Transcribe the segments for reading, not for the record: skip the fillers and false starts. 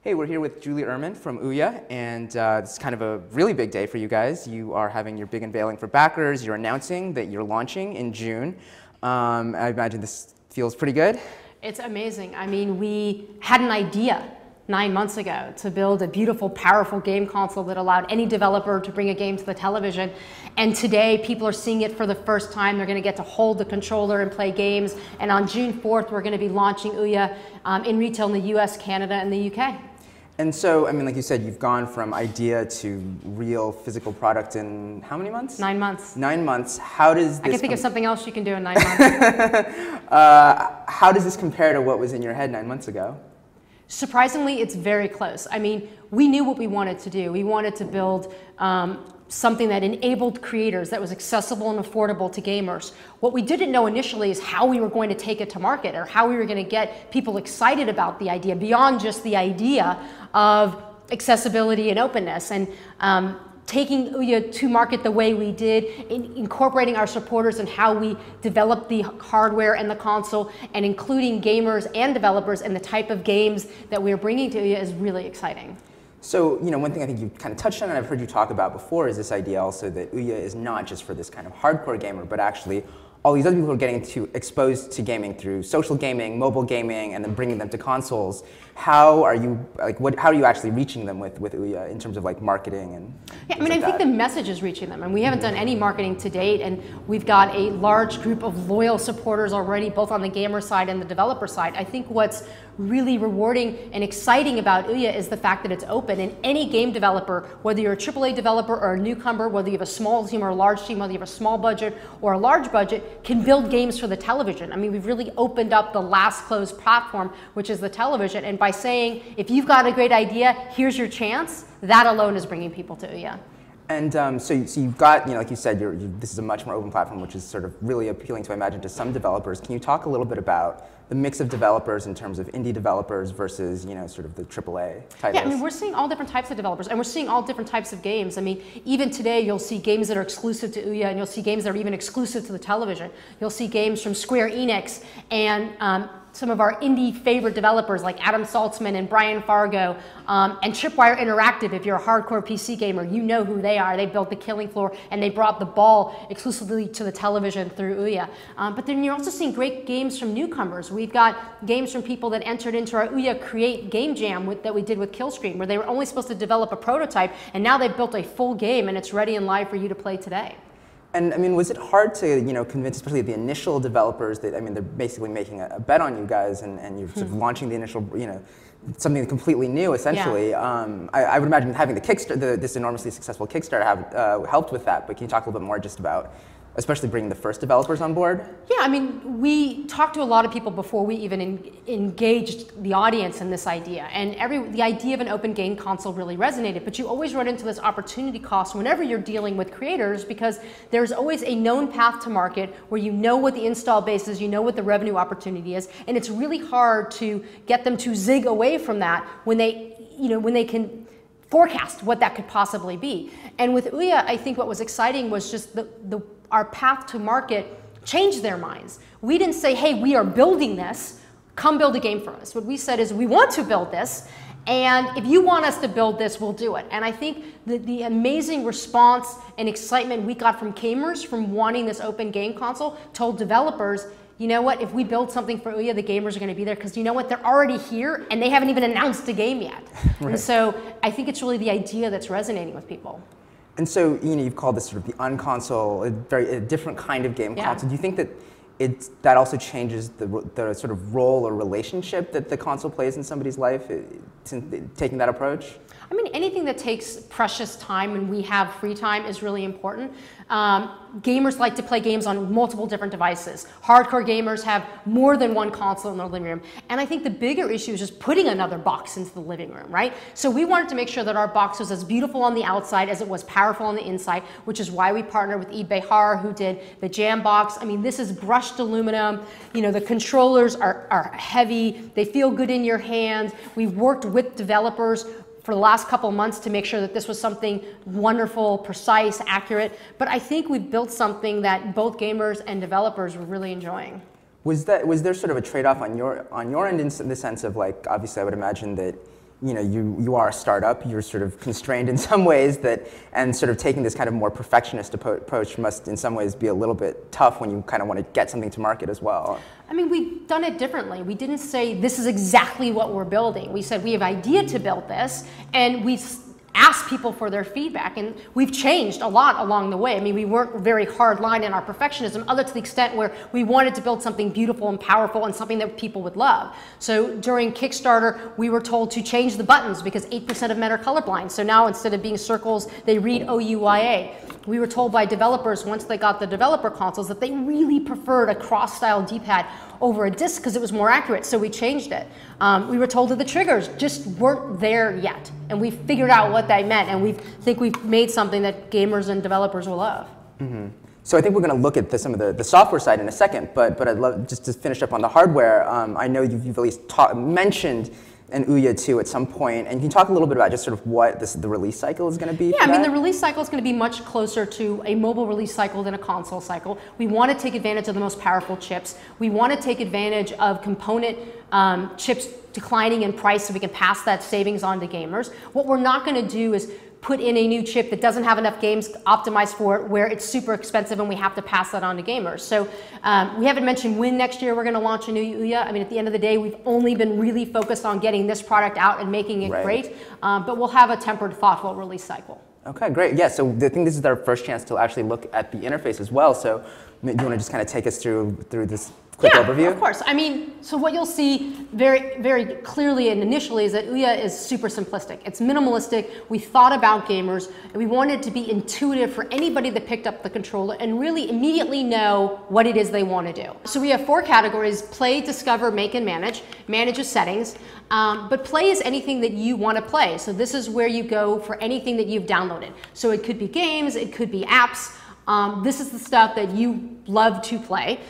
Hey, we're here with Uhrman from Ouya, and it's kind of a really big day for you guys. You are having your big unveiling for backers. You're announcing that you're launching in June. I imagine this feels pretty good. It's amazing. I mean, we had an idea 9 months ago to build a beautiful, powerful game console that allowed any developer to bring a game to the television. And today, people are seeing it for the first time. They're going to get to hold the controller and play games. And on June 4th, we're going to be launching Ouya in retail in the US, Canada, and the UK. And so, I mean, like you said, you've gone from idea to real physical product in how many months? 9 months. 9 months. How does this... I can think of something else you can do in 9 months. How does this compare to what was in your head 9 months ago? Surprisingly, it's very close. I mean, we knew what we wanted to do. We wanted to build something that enabled creators, that was accessible and affordable to gamers. What we didn't know initially is how we were going to take it to market, or how we were going to get people excited about the idea beyond just the idea of accessibility and openness. And taking Ouya to market the way we did, incorporating our supporters and how we developed the hardware and the console, and including gamers and developers and the type of games that we're bringing to Ouya is really exciting. So, you know, one thing I think you kind of touched on and I've heard you talk about before is this idea also that Ouya is not just for this kind of hardcore gamer, but actually all these other people are getting exposed to gaming through social gaming, mobile gaming, and then bringing them to consoles. How are you, how are you actually reaching them with Ouya in terms of like marketing and I mean, I think the message is reaching them, and we haven't done any marketing to date, and we've got a large group of loyal supporters already, both on the gamer side and the developer side. I think what's really rewarding and exciting about Ouya is the fact that it's open, and any game developer, whether you're a AAA developer or a newcomer, whether you have a small team or a large team, whether you have a small budget or a large budget, can build games for the television. I mean, we've really opened up the last closed platform, which is the television, and by saying, if you've got a great idea, here's your chance, that alone is bringing people to Ouya. And so you've got, like you said, this is a much more open platform, which is sort of really appealing to, I imagine, to some developers. Can you talk a little bit about the mix of developers in terms of indie developers versus, sort of the AAA titles? Yeah, I mean, we're seeing all different types of developers, and we're seeing all different types of games. I mean, even today, you'll see games that are exclusive to Ouya, and you'll see games that are even exclusive to the television. You'll see games from Square Enix and some of our indie favorite developers like Adam Saltzman and Brian Fargo, and Tripwire Interactive. If you're a hardcore PC gamer, you know who they are. They built The Killing Floor, and they brought the ball exclusively to the television through Ouya. But then you're also seeing great games from newcomers. We've got games from people that entered into our Ouya Create Game Jam that we did with Killstream, where they were only supposed to develop a prototype, and now they've built a full game, and it's ready and live for you to play today. And I mean, was it hard to convince, especially the initial developers, that I mean they're basically making a bet on you guys, and you're sort of launching the initial something completely new essentially. Yeah. I would imagine having the Kickstarter, this enormously successful Kickstarter, have helped with that. But can you talk a little bit more just about, especially bringing the first developers on board? Yeah, I mean, we talked to a lot of people before we even engaged the audience in this idea. And the idea of an open game console really resonated. But you always run into this opportunity cost whenever you're dealing with creators, because there's always a known path to market where you know what the install base is, you know what the revenue opportunity is. And it's really hard to get them to zig away from that when they can forecast what that could possibly be. And with Ouya, I think what was exciting was just our path to market changed their minds. We didn't say, hey, we are building this, come build a game for us. What we said is, we want to build this, and if you want us to build this, we'll do it. And I think the amazing response and excitement we got from gamers from wanting this open game console told developers, you know what, if we build something for Ouya, the gamers are going to be there, because you know what, they're already here and they haven't even announced a game yet. Right. And so I think it's really the idea that's resonating with people. And so, you've called this sort of the unconsole, a different kind of game console. Do you think that that also changes the sort of role or relationship that the console plays in somebody's life, taking that approach? I mean, anything that takes precious time when we have free time is really important. Gamers like to play games on multiple different devices. Hardcore gamers have more than one console in their living room. And I think the bigger issue is just putting another box into the living room, right? So we wanted to make sure that our box was as beautiful on the outside as it was powerful on the inside, which is why we partnered with eBay who did the Jam box. I mean, this is brushed aluminum. The controllers are heavy. They feel good in your hands. We've worked with developers for the last couple months to make sure that this was something wonderful, precise, accurate. But I think we've built something that both gamers and developers were really enjoying. Was there sort of a trade-off on your end in the sense of, like, obviously I would imagine that you are a startup, you're sort of constrained in some ways and sort of taking this kind of more perfectionist approach must in some ways be a little bit tough when you kind of want to get something to market as well. I mean, we've done it differently. We didn't say this is exactly what we're building. We said we have an idea to build this, and we ask people for their feedback, and we've changed a lot along the way. I mean, we weren't very hard line in our perfectionism, other to the extent where we wanted to build something beautiful and powerful and something that people would love. So during Kickstarter, we were told to change the buttons because 8% of men are colorblind. So now instead of being circles, they read Ouya. We were told by developers once they got the developer consoles that they really preferred a cross-style D-pad over a disc because it was more accurate, so we changed it. We were told that the triggers just weren't there yet, and we figured out what that meant, and we think we've made something that gamers and developers will love. Mm-hmm. So I think we're going to look at some of the software side in a second, but I'd love just to finish up on the hardware. I know you've at least mentioned an Ouya 2 at some point, and can you talk a little bit about just sort of what the release cycle is going to be? Yeah, I mean, the release cycle is going to be much closer to a mobile release cycle than a console cycle. We want to take advantage of the most powerful chips. We want to take advantage of component chips declining in price so we can pass that savings on to gamers. What we're not going to do is put in a new chip that doesn't have enough games optimized for it, where it's super expensive and we have to pass that on to gamers. So we haven't mentioned when next year we're going to launch a new Ouya. I mean, at the end of the day, we've only been really focused on getting this product out and making it great, but we'll have a tempered, thoughtful release cycle. Okay, great. Yeah, so I think this is our first chance to actually look at the interface as well. So do you want to just kind of take us through this quick overview? Of course. I mean, so what you'll see very, very clearly and initially is that Ouya is super simplistic. It's minimalistic. We thought about gamers, and we wanted it to be intuitive for anybody that picked up the controller and really immediately know what it is they want to do. So we have 4 categories: play, discover, make, and manage. Manage is settings, but play is anything that you want to play. So this is where you go for anything that you've downloaded. So it could be games, it could be apps. This is the stuff that you love to play.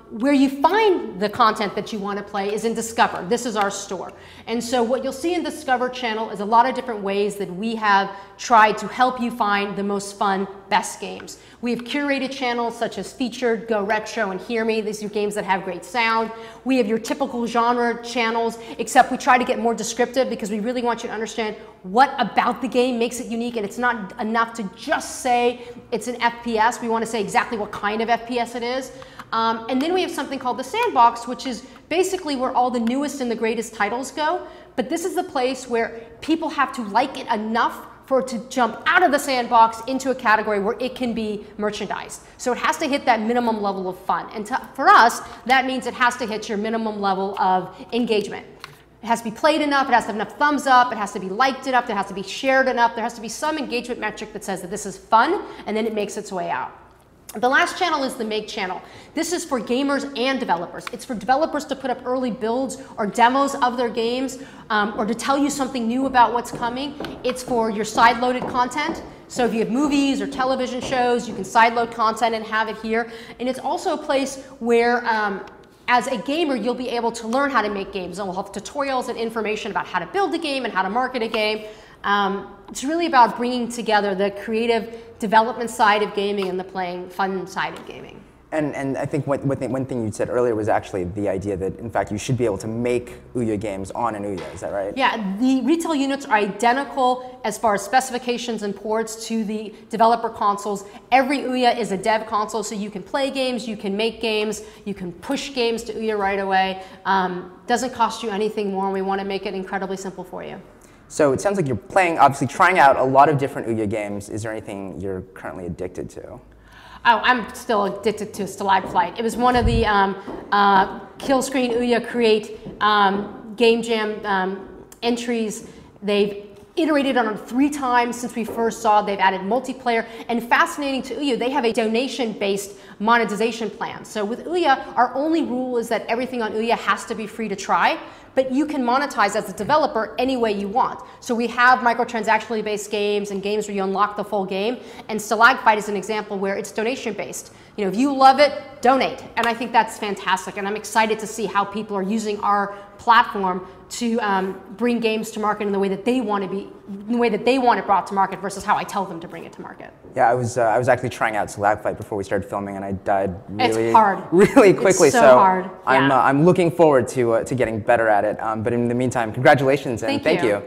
Where you find the content that you want to play is in Discover. This is our store. And so what you'll see in Discover channel is a lot of different ways that we have tried to help you find the most fun, best games. We have curated channels such as Featured, Go Retro, and Hear Me. These are games that have great sound. We have your typical genre channels, except we try to get more descriptive because we really want you to understand what about the game makes it unique, and it's not enough to just say it's an FPS. We want to say exactly what kind of FPS it is. And then we have something called the Sandbox, which is basically where all the newest and the greatest titles go. But this is the place where people have to like it enough for it to jump out of the sandbox into a category where it can be merchandised. So it has to hit that minimum level of fun. And for us, that means it has to hit your minimum level of engagement. It has to be played enough, it has to have enough thumbs up, it has to be liked enough, it has to be shared enough, there has to be some engagement metric that says that this is fun, and then it makes its way out. The last channel is the Make channel. This is for gamers and developers. It's for developers to put up early builds or demos of their games, or to tell you something new about what's coming. It's for your side-loaded content. So if you have movies or television shows, you can side-load content and have it here. And it's also a place where as a gamer, you'll be able to learn how to make games. And we'll have tutorials and information about how to build a game and how to market a game. It's really about bringing together the creative development side of gaming and the playing fun side of gaming. And I think one thing you said earlier was actually the idea that, in fact, you should be able to make Ouya games on an Ouya. Is that right? Yeah, the retail units are identical as far as specifications and ports to the developer consoles. Every Ouya is a dev console, so you can play games, you can make games, you can push games to Ouya right away. Doesn't cost you anything more, and we want to make it incredibly simple for you. So it sounds like you're playing, obviously trying out a lot of different Ouya games. Is there anything you're currently addicted to? Oh, I'm still addicted to Stalagflight. It was one of the Kill Screen Ouya Create Game Jam entries. They've iterated on it 3 times since we first saw. They've added multiplayer, and fascinating to Ouya, they have a donation-based monetization plan. So with Ouya, our only rule is that everything on Ouya has to be free to try, but you can monetize as a developer any way you want. So we have microtransactionally based games and games where you unlock the full game, and Stalagflight is an example where it's donation based. You know, if you love it, donate. And I think that's fantastic, and I'm excited to see how people are using our platform to bring games to market in the way that they want to be, in the way that they want it brought to market versus how I tell them to bring it to market. Yeah, I was actually trying out Stalagflight before we started filming, and I died really, it's hard. really quickly. It's so hard. Yeah. I'm looking forward to getting better at it. But in the meantime, congratulations and thank you.